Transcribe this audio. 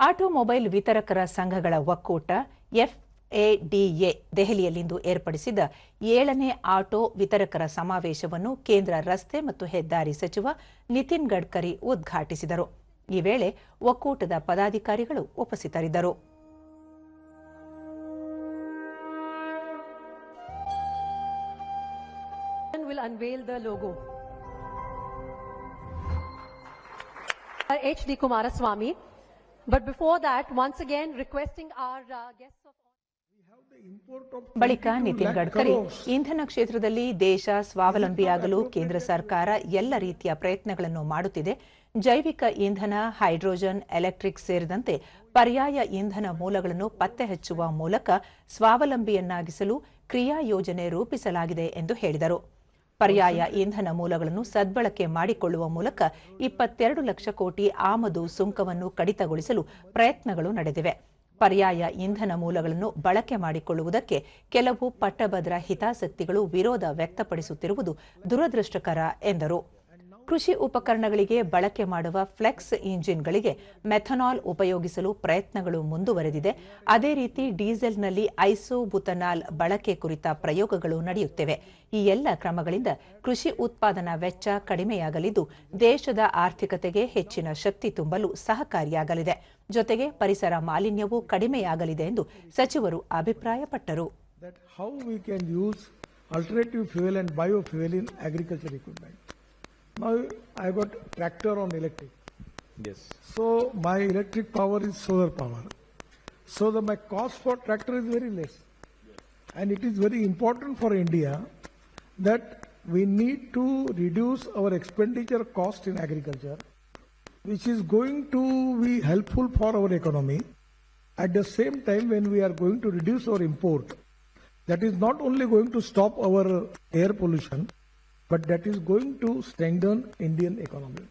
Automobile ವಿತರಕರ ಸಂಘಗಳ ಒಕ್ಕೂಟ ಎಫ್ಎಡಿಎ ದೆಹಲಿಯಲ್ಲಿಂದು ಏರ್ಪಡಿಸಿದ 7ನೇ ಆಟೋ ವಿತರಕರ ಸಮಾವೇಶವನ್ನು ಕೇಂದ್ರ ರಸ್ತೆ ಮತ್ತು ಹೆದ್ದಾರಿ ಸಚಿವ ನಿತಿನ್ ಗಡ್ಕರಿ ಉದ್ಘಾಟಿಸಿದರು. ಈ ವೇಳೆ ಒಕ್ಕೂಟದ ಪದಾಧಿಕಾರಿಗಳು ಉಪಸ್ಥಿತರಿದ್ದರು. will unveil the logo. H.D. Kumaraswamy. But before that, once again requesting our guests of ಬಳಿಕ ನಿತಿನ್ ಗಡ್ಕರಿ ಇಂಧನ ಕ್ಷೇತ್ರದಲ್ಲಿ ದೇಶ ಸ್ವಾವಲಂಬಿಯಾಗಲು ಕೇಂದ್ರ ಸರ್ಕಾರ ಎಲ್ಲ ರೀತಿಯ ಪ್ರಯತ್ನಗಳನ್ನು ಮಾಡುತ್ತಿದೆ. ಜೈವಿಕ ಇಂಧನ, ಹೈಡ್ರೋಜನ್, ಎಲೆಕ್ಟ್ರಿಕ್ ಸೇರಿದಂತೆ ಪರ್ಯಾಯ ಇಂಧನ ಮೂಲಗಳನ್ನು ಪತ್ತೆ ಹಚ್ಚುವ ಮೂಲಕ ಸ್ವಾವಲಂಬಿಯನ್ನಾಗಿಸಲು ಕ್ರಿಯಾ ಯೋಜನೆ ರೂಪಿಸಲಾಗಿದೆ ಎಂದು ಹೇಳಿದರು. ಪರ್ಯಾಯ ಇಂಧನ ಮೂಲಗಳನ್ನು ಸದ್ಬಳಕೆ ಮಾಡಿಕೊಳ್ಳುವ ಮೂಲಕ 22 ಲಕ್ಷ ಕೋಟಿ ಆಮದು ಸುಂಕವನ್ನು ಕಡಿತಗೊಳಿಸಲು ಪ್ರಯತ್ನಗಳು ನಡೆದಿವೆ. ಪರ್ಯಾಯ ಇಂಧನ ಮೂಲಗಳನ್ನು ಬಳಕೆ ಮಾಡಿಕೊಳ್ಳುವುದಕ್ಕೆ ಕೆಲವು ಪಟ್ಟಭದ್ರ ಹಿತಾಸಕ್ತಿಗಳು ವಿರೋಧ ವ್ಯಕ್ತಪಡಿಸುತ್ತಿರುವುದು ದುರದೃಷ್ಟಕರ ಎಂದರು. ಕೃಷಿ ಉಪಕರಣಗಳಿಗೆ ಬಳಕೆ ಮಾಡುವ ಫ್ಲೆಕ್ಸ್ ಇಂಜಿನ್ಗಳಿಗೆ ಮೆಥನಾಲ್ ಉಪಯೋಗಿಸಲು ಪ್ರಯತ್ನಗಳು ಮುಂದುವರೆದಿದೆ. ಅದೇ ರೀತಿ ಡೀಸೆಲ್ನಲ್ಲಿ ಐಸೋಬುತನಾಲ್ ಬಳಕೆ ಕುರಿತ ಪ್ರಯೋಗಗಳು ನಡೆಯುತ್ತಿವೆ. ಈ ಎಲ್ಲ ಕ್ರಮಗಳಿಂದ ಕೃಷಿ ಉತ್ಪಾದನಾ ವೆಚ್ಚ ಕಡಿಮೆಯಾಗಲಿದ್ದು ದೇಶದ ಆರ್ಥಿಕತೆಗೆ ಹೆಚ್ಚಿನ ಶಕ್ತಿ ತುಂಬಲು ಸಹಕಾರಿಯಾಗಲಿದೆ. ಜೊತೆಗೆ ಪರಿಸರ ಮಾಲಿನ್ಯವೂ ಕಡಿಮೆಯಾಗಲಿದೆ ಎಂದು ಸಚಿವರು ಅಭಿಪ್ರಾಯಪಟ್ಟರು. Now I got tractor on electric. Yes. So my electric power is solar power. So my cost for tractor is very less. And it is very important for India that we need to reduce our expenditure cost in agriculture, which is going to be helpful for our economy. At the same time, when we are going to reduce our import, that is not only going to stop our air pollution, but that is going to strengthen Indian economy.